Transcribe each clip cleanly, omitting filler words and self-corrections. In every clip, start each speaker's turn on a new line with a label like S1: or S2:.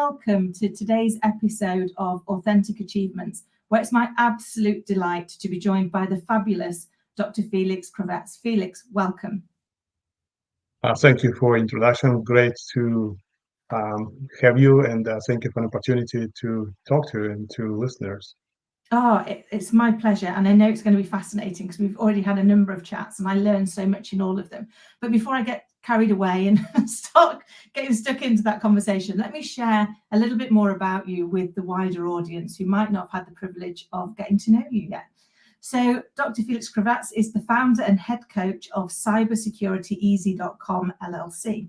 S1: welcome to today's episode of Authentic Achievements, where it's my absolute delight to be joined by the fabulous Dr. Feliks Kravets. Feliks, welcome.
S2: Thank you for introduction. Great to have you, and thank you for an opportunity to talk to listeners.
S1: Oh, it's my pleasure, and I know it's going to be fascinating because we've already had a number of chats and I learned so much in all of them. But before I get carried away and start getting stuck into that conversation, let me share a little bit more about you with the wider audience who might not have had the privilege of getting to know you yet. So Dr. Feliks Kravets is the founder and head coach of CyberSecurityEasy.com LLC.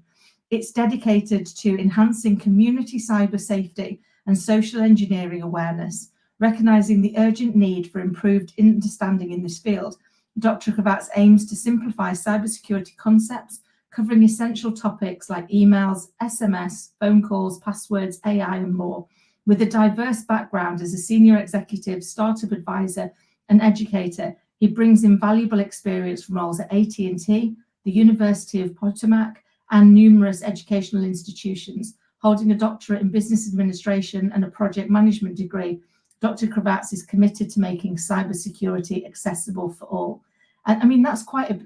S1: It's dedicated to enhancing community cyber safety and social engineering awareness. Recognizing the urgent need for improved understanding in this field, Dr. Kravets aims to simplify cybersecurity concepts, covering essential topics like emails, SMS, phone calls, passwords, AI, and more. With a diverse background as a senior executive, startup advisor, and educator, he brings invaluable experience from roles at AT&T, the University of Potomac, and numerous educational institutions. Holding a doctorate in business administration and a project management degree, Dr. Kravets is committed to making cybersecurity accessible for all. And I mean, that's quite a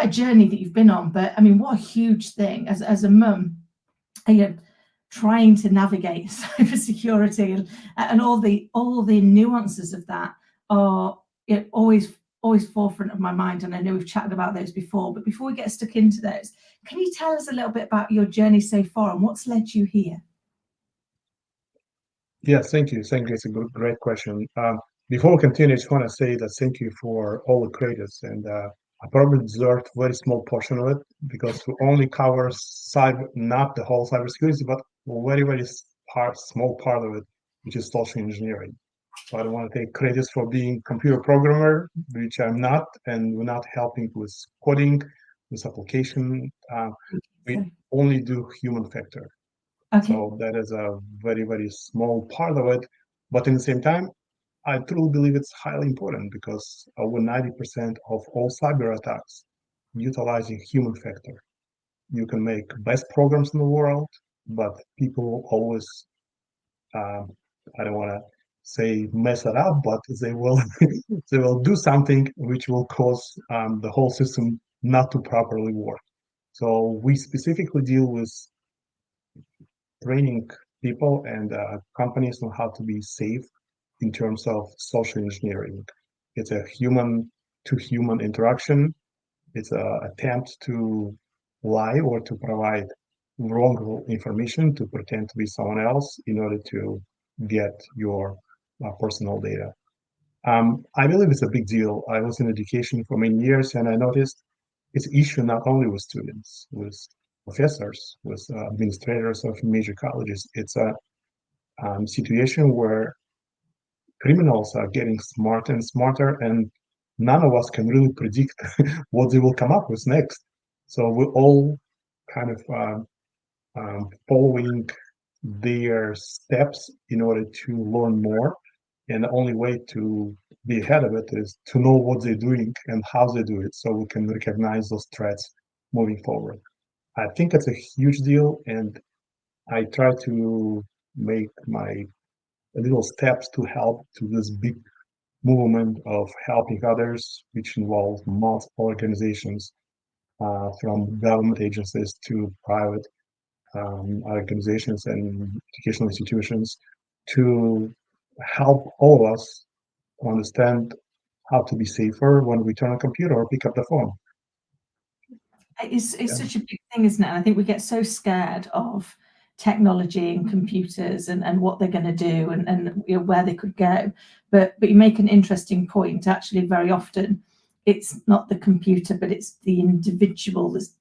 S1: journey that you've been on, but I mean, what a huge thing as a mum, trying to navigate cybersecurity and all the nuances of that are always forefront of my mind. And I know we've chatted about those before, but before we get stuck into those, can you tell us a little bit about your journey so far and what's led you here?
S2: Yes, thank you. Thank you. It's a great question. Before we continue, I just want to say that thank you for all the credits, and I probably deserved a very small portion of it because we only cover cyber, not the whole cybersecurity, but a very small part of it, which is social engineering. So I don't want to take credits for being computer programmer, which I'm not, and we're not helping with coding, with application. We only do human factor.
S1: Okay.
S2: So that is a very small part of it. But in the same time, I truly believe it's highly important because over 90% of all cyber attacks utilizing human factor. You can make best programs in the world, but people always, I don't want to say mess it up, but they will they will do something which will cause the whole system not to properly work. So we specifically deal with training people and companies on how to be safe in terms of social engineering. It's a human-to-human interaction. It's an attempt to lie or to provide wrong information to pretend to be someone else in order to get your personal data. I believe it's a big deal. I was in education for many years, and I noticed it's an issue not only with students, with professors, with administrators of major colleges. It's a situation where criminals are getting smarter and smarter, and none of us can really predict what they will come up with next. So we're all kind of following their steps in order to learn more. And the only way to be ahead of it is to know what they're doing and how they do it, so we can recognize those threats moving forward. I think it's a huge deal, and I try to make my little steps to help to this big movement of helping others, which involves multiple organizations, from government agencies to private organizations and educational institutions, to help all of us to understand how to be safer when we turn a computer or pick up the phone.
S1: It's such a big thing, isn't it? And I think we get so scared of technology and computers and what they're going to do and where they could go. But you make an interesting point. Actually, very often it's not the computer, but it's the individual that's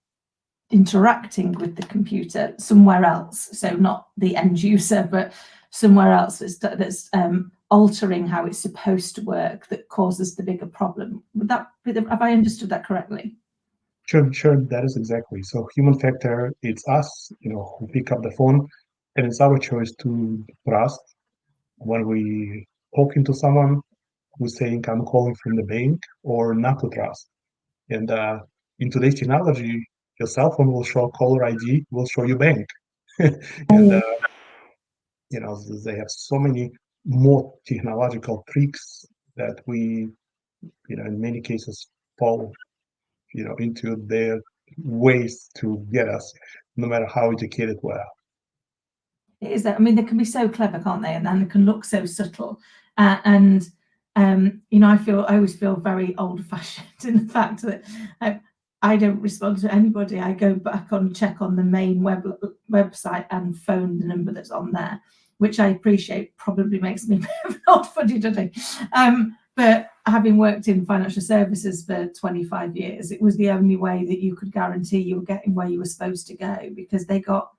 S1: interacting with the computer somewhere else. So not the end user, but somewhere else that's altering how it's supposed to work that causes the bigger problem. Have I understood that correctly?
S2: Sure, that is exactly. So human factor, it's us, who pick up the phone, and it's our choice to trust when we talking to someone who's saying, I'm calling from the bank, or not to trust. And in today's technology, your cell phone will show caller ID, will show you bank. And they have so many more technological tricks that we, in many cases fall, into their ways to get us, no matter how educated we are.
S1: It is that. I mean, they can be so clever, can't they? And then they can look so subtle. And I always feel very old-fashioned in the fact that I don't respond to anybody. I go back on, check on the main website and phone the number that's on there, which I appreciate probably makes me a bit of an old fuddy-duddy. But having worked in financial services for 25 years, it was the only way that you could guarantee you were getting where you were supposed to go, because they got,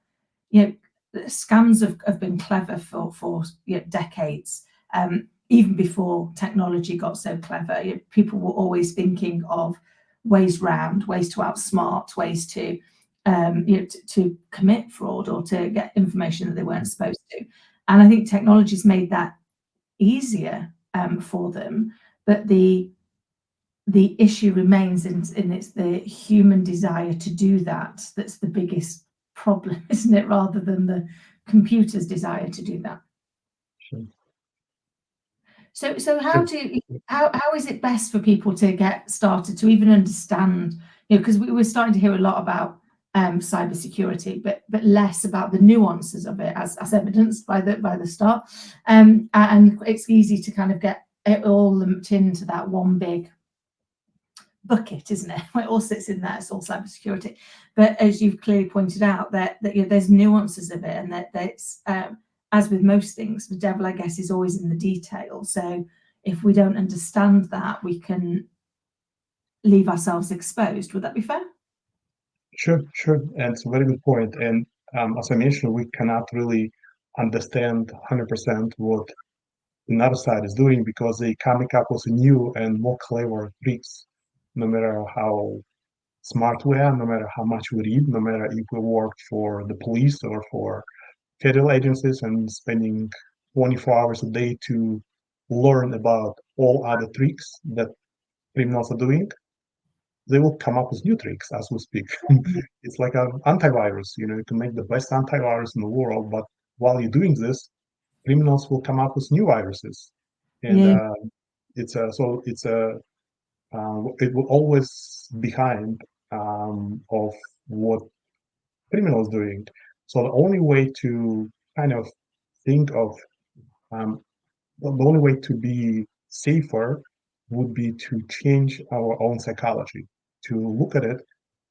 S1: scams have been clever for decades. Even before technology got so clever, people were always thinking of ways round, ways to outsmart, ways to to commit fraud or to get information that they weren't supposed to. And I think technology's made that easier for them, but the issue remains in it's the human desire to do that's the biggest problem, isn't it, rather than the computer's desire to do that.
S2: Sure.
S1: So how is it best for people to get started to even understand, because we're starting to hear a lot about cybersecurity, but less about the nuances of it, as evidenced by the start, and it's easy to kind of get it all lumped into that one big bucket, isn't it? It all sits in there. It's all cybersecurity. But as you've clearly pointed out, that there's nuances of it, and that it's as with most things, the devil, I guess, is always in the detail. So if we don't understand that, we can leave ourselves exposed. Would that be fair?
S2: Sure. And it's a very good point. And as I mentioned, we cannot really understand 100% what another side is doing, because they coming up with new and more clever tricks, no matter how smart we are, no matter how much we read, no matter if we work for the police or for federal agencies and spending 24 hours a day to learn about all other tricks that criminals are doing, they will come up with new tricks as we speak. It's like an antivirus. You can make the best antivirus in the world, but while you're doing this, criminals will come up with new viruses, and it will always behind of what criminals doing. So the only way to kind of think of the only way to be safer would be to change our own psychology, to look at it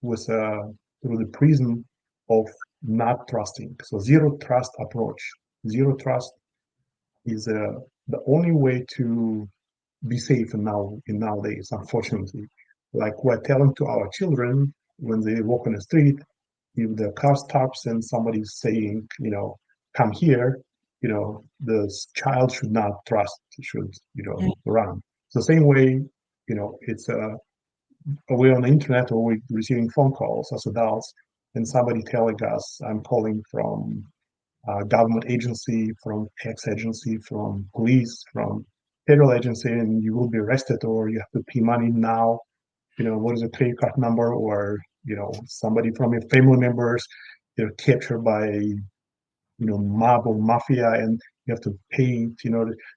S2: with through the prism of not trusting. So zero trust approach. Zero trust is the only way to be safe in nowadays, unfortunately. Like we're telling to our children when they walk on the street, if the car stops and somebody's saying, come here, the child should not trust, should, run. So the same way, it's we're on the internet or we're receiving phone calls as adults, and somebody telling us, I'm calling from a government agency, from tax agency, from police, from federal agency, and you will be arrested or you have to pay money now. What is a credit card number, or somebody from your family members, captured by mob or mafia, and you have to pay.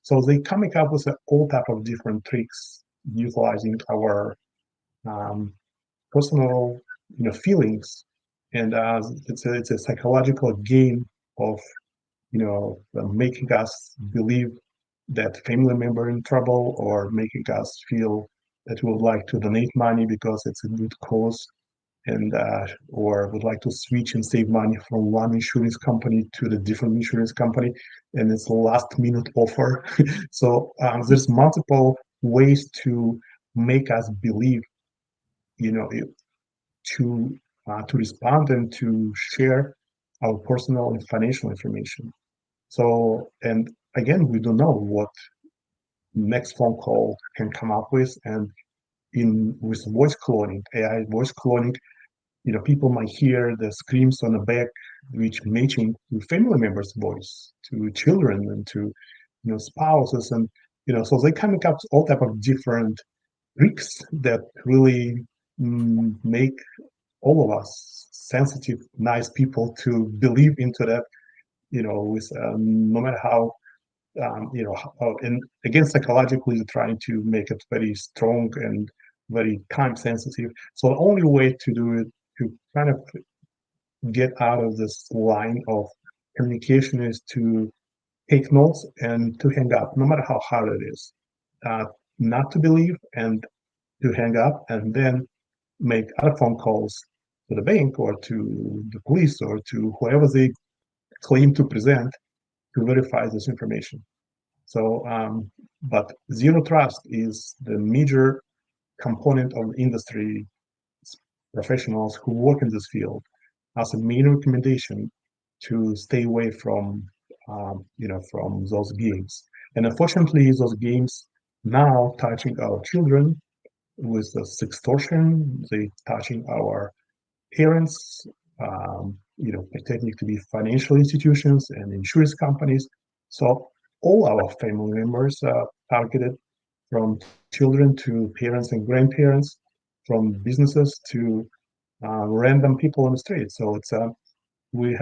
S2: So they coming up with all type of different tricks, utilizing our personal feelings, and it's a psychological game of making us believe that family member in trouble, or making us feel that we would like to donate money because it's a good cause, and or would like to switch and save money from one insurance company to the different insurance company, and it's a last minute offer. So there's multiple ways to make us believe, to respond and to share our personal and financial information. So, and again, we don't know what next phone call can come up with, and with voice cloning, AI voice cloning, people might hear the screams on the back, which matching to family members' voice, to children, and to spouses, and so they coming up with all type of different tricks that really make all of us sensitive, nice people to believe into that, with no matter how, and again, psychologically, they're trying to make it very strong and very time sensitive. So the only way to do it, to kind of get out of this line of communication, is to take notes and to hang up, no matter how hard it is. Uh, Not to believe and to hang up, and then make other phone calls to the bank or to the police or to whoever they claim to present to verify this information. So, but zero trust is the major component of the industry professionals who work in this field as a main recommendation to stay away from those games. And unfortunately, those games now touching our children with the sextortion, they touching our parents, pretending to be financial institutions and insurance companies. So all our family members are targeted, from children to parents and grandparents, from businesses to random people on the street. So we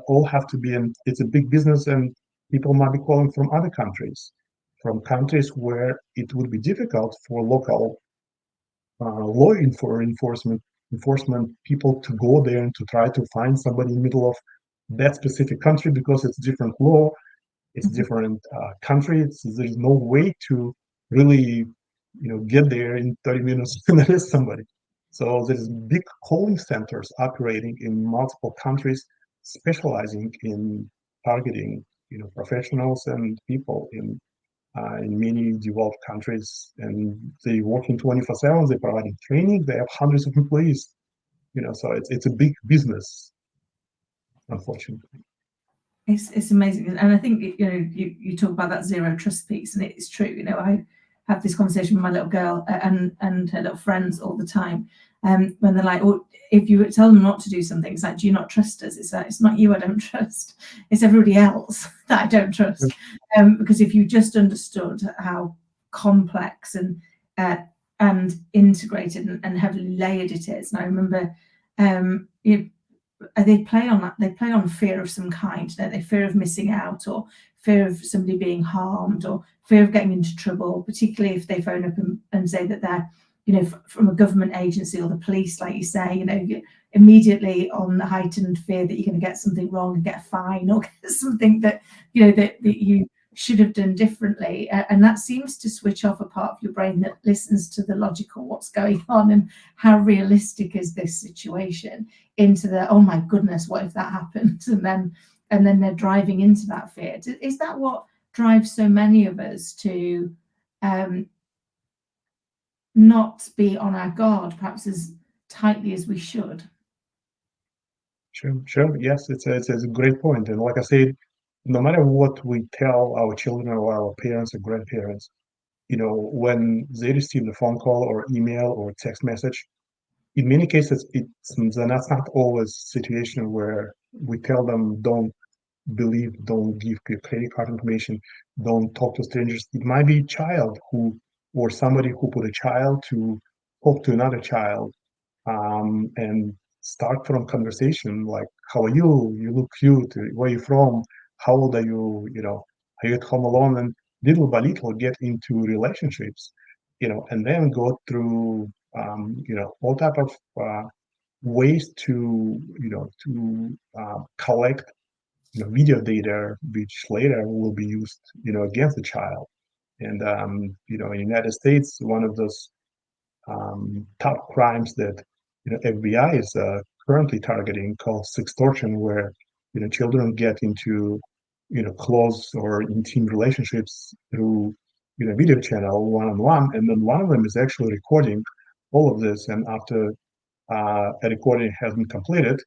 S2: all have to be in. It's a big business, and people might be calling from countries where it would be difficult for local law enforcement people to go there and to try to find somebody in the middle of that specific country, because it's different law, it's different country. There's no way to really, get there in 30 minutes and arrest somebody. So there's big calling centers operating in multiple countries, specializing in targeting, professionals and people in many developed countries, and they work in 24/7. They're providing training. They have hundreds of employees. So it's a big business, unfortunately.
S1: It's amazing, and I think you talk about that zero trust piece, and it's true. I have this conversation with my little girl and her little friends all the time, when they're like, "Oh, if you tell them not to do something, it's like, do you not trust us?" It's like, it's not you I don't trust, it's everybody else that I don't trust. Because if you just understood how complex and integrated and heavily layered it is, and I remember, they play on that. They play on fear of some kind. Don't they? Fear of missing out, or fear of somebody being harmed, or fear of getting into trouble. Particularly if they phone up and say that they're, from a government agency or the police, like you say, you're immediately on the heightened fear that you're going to get something wrong and get a fine, or get something that that you should have done differently. And that seems to switch off a part of your brain that listens to the logical what's going on and how realistic is this situation, into the, oh my goodness, what if that happens? And then they're driving into that fear. Is that what drives so many of us to not be on our guard perhaps as tightly as we should?
S2: Sure. Yes, it's a great point. And like I said, no matter what we tell our children or our parents or grandparents, when they receive the phone call or email or text message, in many cases, that's not always a situation where we tell them, don't believe, don't give your credit card information, don't talk to strangers. It might be a child or somebody who put a child to talk to another child, and start from conversation like, how are you? You look cute. Where are you from? How old are you? Are you at home alone? And little by little get into relationships, and then go through, all type of ways to collect video data, which later will be used, against the child. And in the United States, one of those top crimes that FBI is currently targeting, called sextortion, where children get into close or intimate relationships through video channel, one-on-one, and then one of them is actually recording all of this, and after a recording has been completed,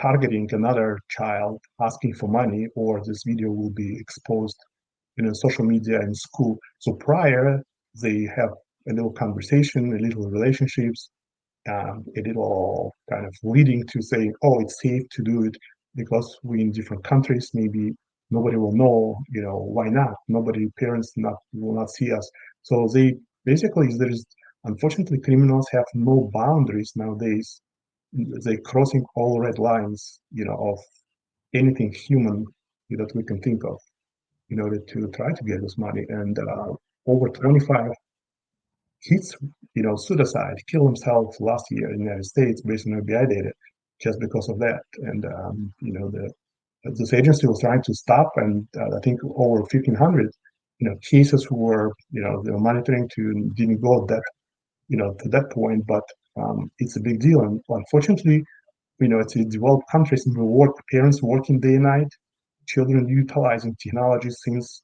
S2: targeting another child, asking for money, or this video will be exposed social media and school. So prior, they have a little conversation, a little relationships, a little kind of leading to saying, oh, it's safe to do it because we're in different countries. Maybe nobody will know, why not? Parents will not see us. So they basically, unfortunately, criminals have no boundaries nowadays. They're crossing all red lines, of anything human that we can think of in order to try to get this money. And over 25 kids, suicide, kill themselves last year in the United States based on FBI data, just because of that. And this agency was trying to stop, and I think over 1,500, cases who were, they were monitoring to didn't go that, to that point. But it's a big deal, and unfortunately, it's in developed countries, and parents working day and night, children utilizing technology since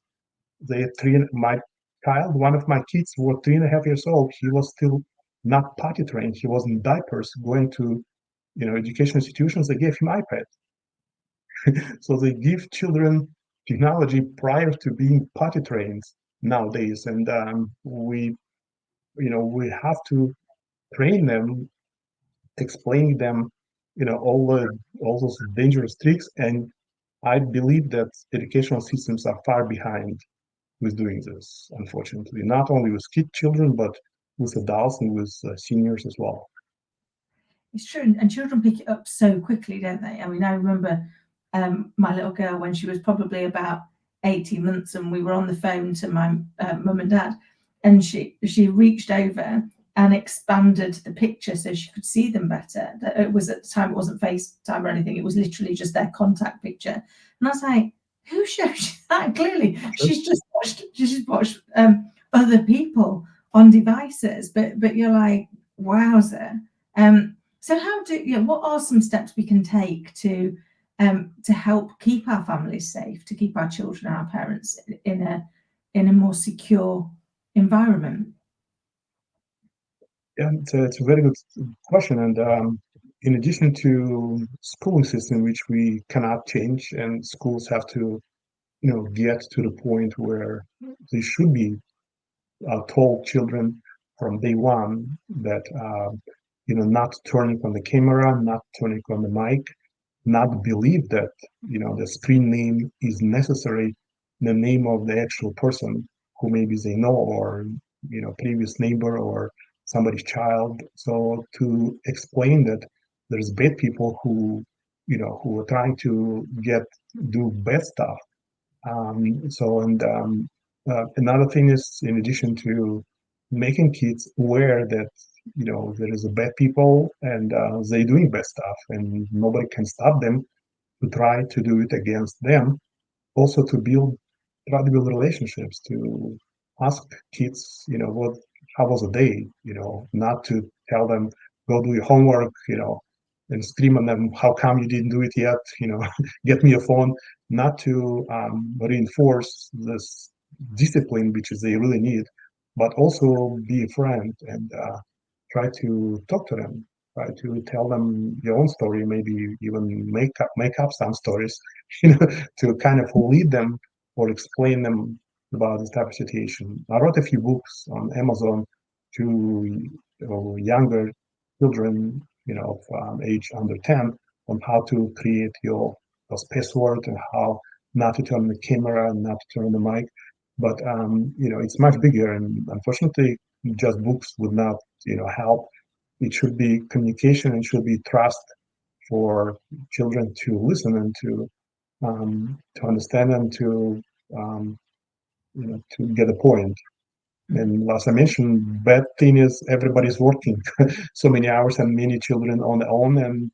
S2: they my child, one of my kids was 3.5 years old. He was still not potty trained. He was in diapers going to, education institutions. They gave him iPad. So they give children technology prior to being potty trained nowadays. And we have to train them, explain them, all those dangerous tricks. And I believe that educational systems are far behind with doing this, unfortunately, not only with children, but with adults and with seniors as well.
S1: It's true, and children pick it up so quickly, don't they? I mean, I remember my little girl when she was probably about 18 months, and we were on the phone to my mum and dad, and she reached over and expanded the picture so she could see them better. It was, at the time, it wasn't FaceTime or anything, it was literally just their contact picture. And I was like, who showed you that? Clearly she's just watched other people on devices, but you're like, wowzer. So what are some steps we can take to help keep our families safe, to keep our children and our parents in a more secure environment?
S2: Yeah, it's a very good question. And in addition to schooling system, which we cannot change, and schools have to, get to the point where they should be told children from day one that, not turning on the camera, not turning on the mic, not believe that, the screen name is necessary, the name of the actual person who maybe they know, or, previous neighbor or somebody's child. So to explain that there's bad people who are trying to do bad stuff. Another thing is, in addition to making kids aware that, there is a bad people, and they doing bad stuff, and nobody can stop them to try to do it against them. Also to try to build relationships, to ask kids, how was the day, not to tell them, go do your homework, and scream on them, how come you didn't do it yet, get me a phone, not to reinforce this discipline, which is they really need, but also be a friend, and try to talk to them, try to tell them your own story, maybe even make up some stories, to kind of lead them or explain them about this type of situation. I wrote a few books on Amazon to younger children, of age under 10, on how to create those password, and how not to turn on the camera and not to turn on the mic. But it's much bigger, and unfortunately, just books would not, help. It should be communication, and should be trust for children to listen, and to understand, and to get a point. And as I mentioned, bad thing is everybody's working so many hours, and many children on their own, and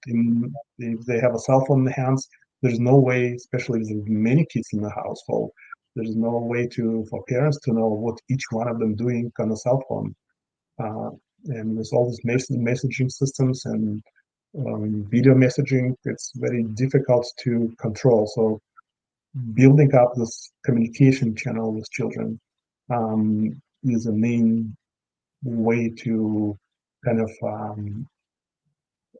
S2: if they have a cell phone in the hands, there's no way, especially if there's many kids in the household, there's no way for parents to know what each one of them doing on a cell phone. And with all these messaging systems and video messaging, it's very difficult to control. So building up this communication channel with children is a main way to kind of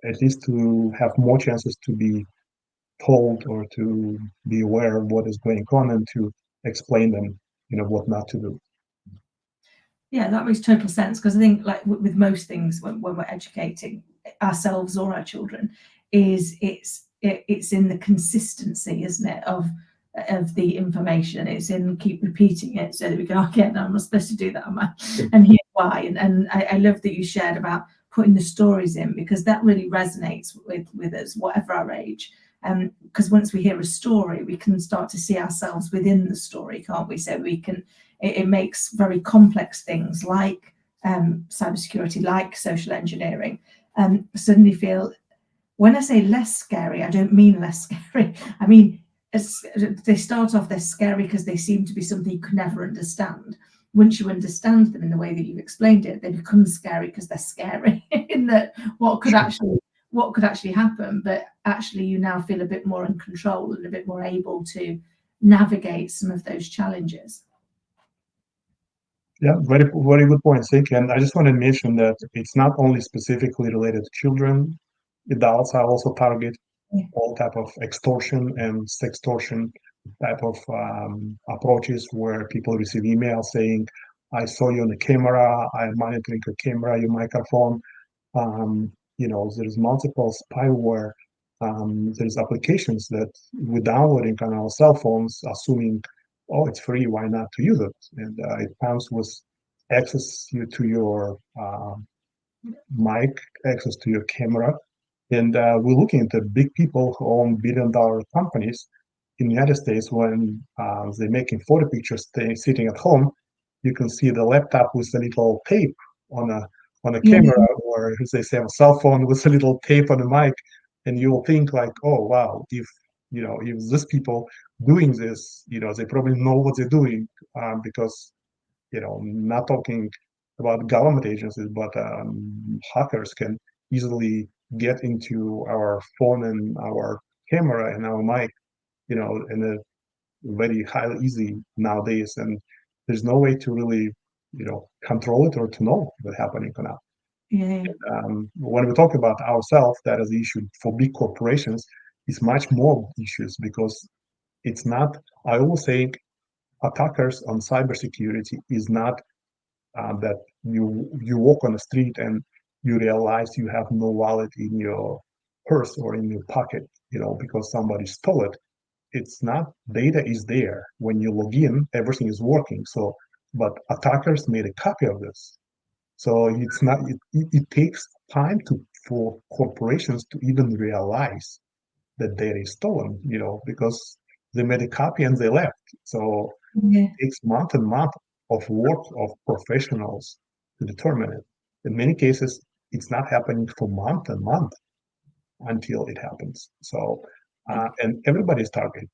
S2: at least to have more chances to be told, or to be aware of what is going on, and to explain them, what not to do.
S1: Yeah, that makes total sense, because I think, like with most things, when we're educating ourselves or our children, it's in the consistency, isn't it, of the information. It's in keep repeating it so that we go, okay, no, I'm not supposed to do that, am I? And here's why. And I love that you shared about putting the stories in, because that really resonates with us, whatever our age. because once we hear a story, we can start to see ourselves within the story, can't we? So we can, it makes very complex things like cybersecurity, like social engineering, suddenly feel, when I say less scary, I don't mean less scary. I mean, they start off, they're scary because they seem to be something you could never understand. Once you understand them in the way that you've explained it, they become scary because they're scary in that what could actually happen, but actually you now feel a bit more in control and a bit more able to navigate some of those challenges.
S2: Yeah, very, very good point, Sik. And I just want to mention that it's not only specifically related to children. Adults are also target all type of extortion and sextortion type of approaches where people receive emails saying, I saw you on the camera, I'm monitoring your camera, your microphone. There's multiple spyware. There's applications that we're downloading on our cell phones, assuming, oh, it's free, why not to use it? And it comes with access to your mic, access to your camera. And we're looking at the big people who own billion-dollar companies in the United States. When they're making photo pictures sitting at home, you can see the laptop with a little tape on a camera, or as they say, a cell phone with a little tape on the mic, and you'll think like, oh wow, if these people doing this, they probably know what they're doing, because not talking about government agencies, but hackers can easily get into our phone and our camera and our mic, in a very highly easy nowadays. And there's no way to really, control it or to know what's happening or not.
S1: Yeah.
S2: When we talk about ourselves, that is the issue for big corporations. It's much more issues because it's not. I always say attackers on cybersecurity is not that you walk on the street and you realize you have no wallet in your purse or in your pocket, because somebody stole it. It's not, data is there. When you log in, everything is working. So, but attackers made a copy of this. So it's not, it takes time for corporations to even realize that data is stolen, because they made a copy and they left. So it takes month and month of work of professionals to determine it. In many cases, it's not happening for month and month until it happens. So, and everybody's targeted.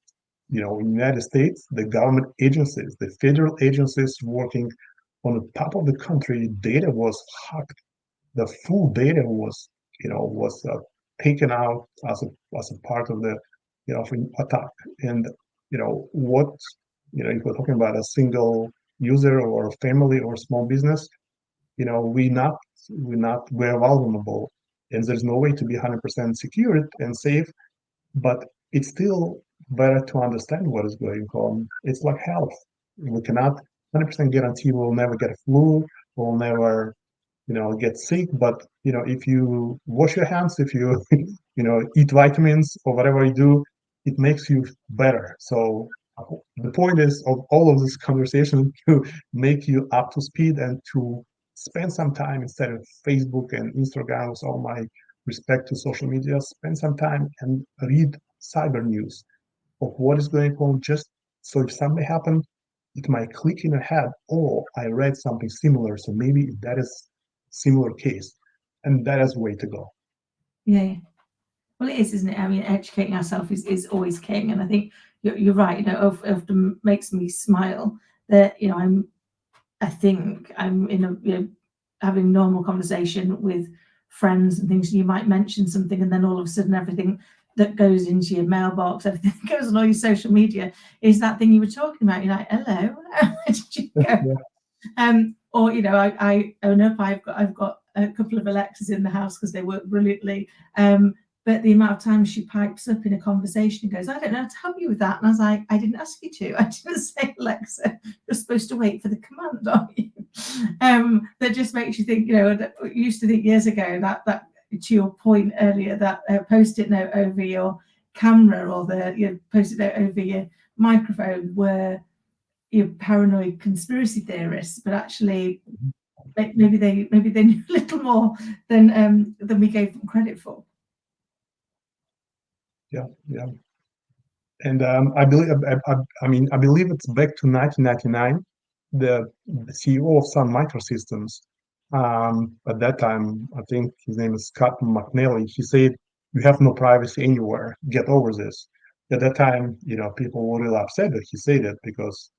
S2: In the United States, the government agencies, the federal agencies working on the top of the country, data was hacked. The full data was taken out as a part of the attack. And what if we're talking about a single user or a family or a small business, we're vulnerable, and there's no way to be 100% secure and safe. But it's still better to understand what is going on. It's like health. We cannot 100% guarantee we'll never get a flu, we'll never get sick. But if you wash your hands, if you eat vitamins or whatever you do, it makes you better. So the point is of all of this conversation to make you up to speed and to spend some time instead of Facebook and Instagram. With all my respect to social media, spend some time and read cyber news of what is going on, just so if something happened, it might click in your head, oh, I read something similar, so maybe that is similar case, and that is the way to go.
S1: Yeah. Well, it is, isn't it? I mean, educating ourselves is always king, and I think you're right. Often makes me smile that I think I'm in a having normal conversation with friends and things, and you might mention something, and then all of a sudden everything that goes into your mailbox, everything that goes on all your social media is that thing you were talking about. You're like, hello, where did you go? Yeah. Or I own up. I've got a couple of Alexas in the house because they work brilliantly. But the amount of times she pipes up in a conversation and goes, I don't know how to help you with that. And I was like, I didn't ask you to. I didn't say, Alexa, you're supposed to wait for the command, aren't you? That just makes you think, I used to think years ago that to your point earlier, that post-it note over your camera or the post-it note over your microphone were your paranoid conspiracy theorists, but actually maybe they knew a little more than we gave them credit for.
S2: Yeah, yeah. And I believe, I believe it's back to 1999. The CEO of Sun Microsystems, at that time, I think his name is Scott McNally. He said, "You have no privacy anywhere. Get over this." At that time, people were really upset that he said it because,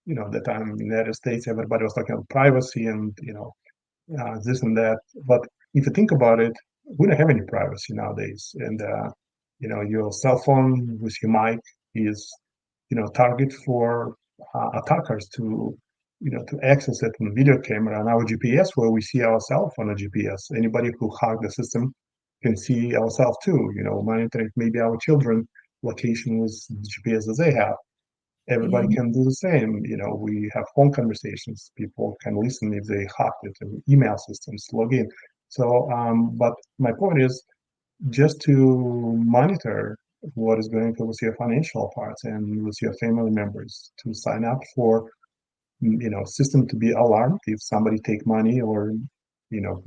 S2: at that time in the United States, everybody was talking about privacy and this and that. But if you think about it, we don't have any privacy nowadays. And your cell phone with your mic is, target for attackers to, to access it on video camera and our GPS, where we see ourselves on a GPS. Anybody who hacked the system can see ourselves too. Monitoring maybe our children location with the GPS that they have. Everybody
S1: Yeah.
S2: can do the same. We have phone conversations. People can listen if they hack it, and email systems, log in. So, but my point is just to monitor what is going on with your financial parts and with your family members, to sign up for, system to be alarmed if somebody take money or, you know,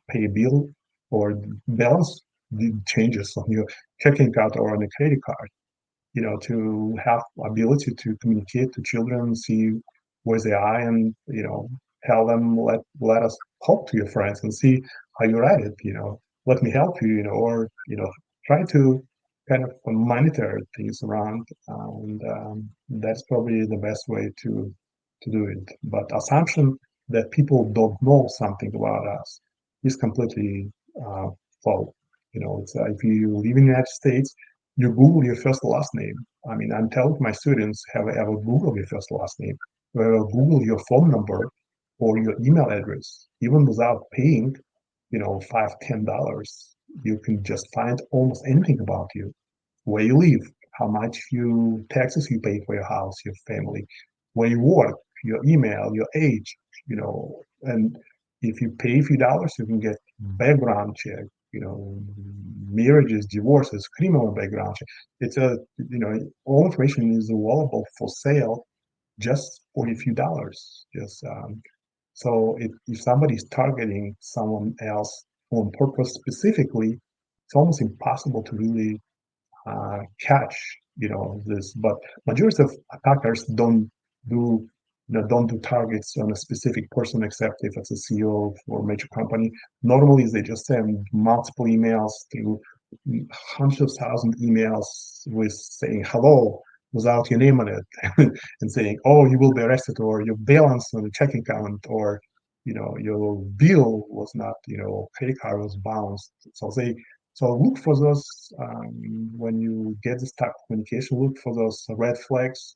S2: pay a bill or balance the changes on your checking account or on a credit card, to have ability to communicate to children, see where they are, and tell them, let us talk to your friends and see how you're at it. Let me help you. Or try to kind of monitor things around, and that's probably the best way to do it. But assumption that people don't know something about us is completely false. It's if you live in the United States, you Google your first and last name. I mean, I'm telling my students, have a Google your first and last name, Google your phone number or your email address, even without paying, $5, $10. You can just find almost anything about you, where you live, how much taxes you pay for your house, your family, where you work, your email, your age, and if you pay a few dollars, you can get background check, marriages, divorces, criminal background check. It's all information is available for sale just for a few dollars. Just so if somebody is targeting someone else on purpose specifically, it's almost impossible to really catch this. But majority of attackers don't do targets on a specific person, except if it's a CEO for a major company. Normally they just send multiple emails through hundreds of thousand emails with saying hello without your name on it and saying, oh, you will be arrested, or your balance on the checking account, or your bill was not, credit card was bounced. So look for those, when you get this type of communication, look for those red flags,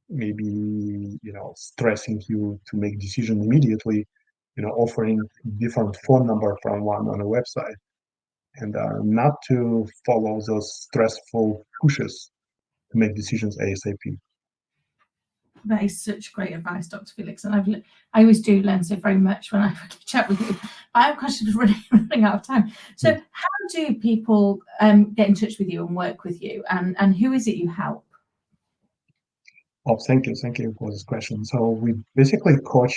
S2: maybe, stressing you to make decision immediately, offering different phone number from one on a website, and not to follow those stressful pushes to make decisions ASAP.
S1: That is such great advice, Dr. Felix, and I always do learn so very much when I chat with you. I have questions running out of time. So, how do people get in touch with you and work with you, and who is it you help?
S2: Oh, thank you for this question. So we basically coach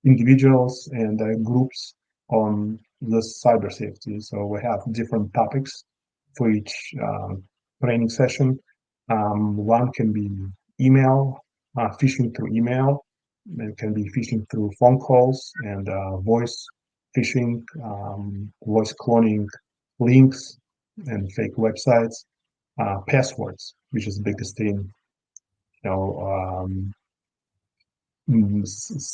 S2: individuals and groups on the cyber safety. So we have different topics for each training session. One can be email, phishing through email. It can be phishing through phone calls and voice phishing, voice cloning links and fake websites, passwords, which is the biggest thing. You know,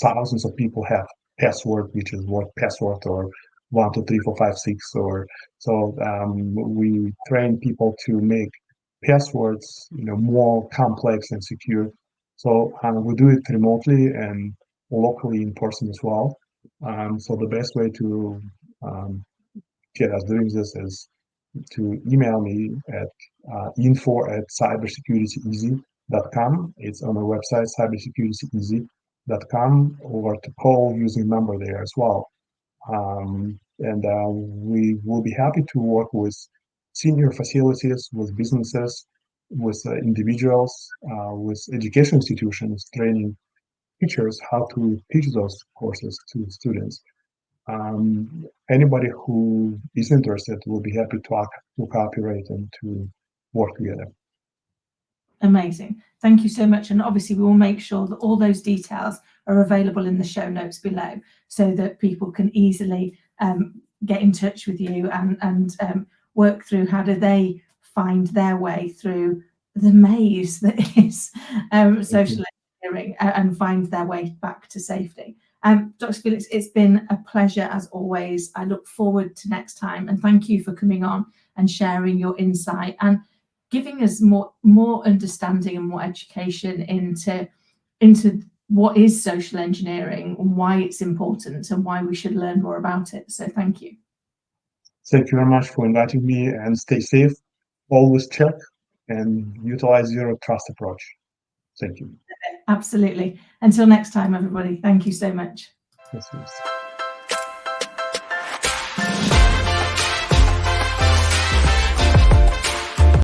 S2: thousands of people have password, which is what password, or 1 2 3 4 5 6, or so. We train people to make passwords, more complex and secure. So we do it remotely and locally in person as well. So the best way to get us doing this is to email me at info@cybersecurityEasy.com. It's on our website, cybersecurityEasy.com, or to call using number there as well. And we will be happy to work with senior facilities, with businesses, with individuals, with education institutions, training teachers how to teach those courses to students. Anybody who is interested will be happy to cooperate and to work together.
S1: Amazing. Thank you so much. And obviously, we will make sure that all those details are available in the show notes below so that people can easily get in touch with you and work through how do they find their way through the maze that is social engineering and find their way back to safety. Dr. Feliks, it's been a pleasure as always. I look forward to next time, and thank you for coming on and sharing your insight and giving us more understanding and more education into what is social engineering and why it's important and why we should learn more about it. So thank you.
S2: Thank you very much for inviting me, and stay safe. Always check and utilize zero trust approach. Thank you.
S1: Absolutely. Until next time, everybody. Thank you so much.
S2: Yes, yes.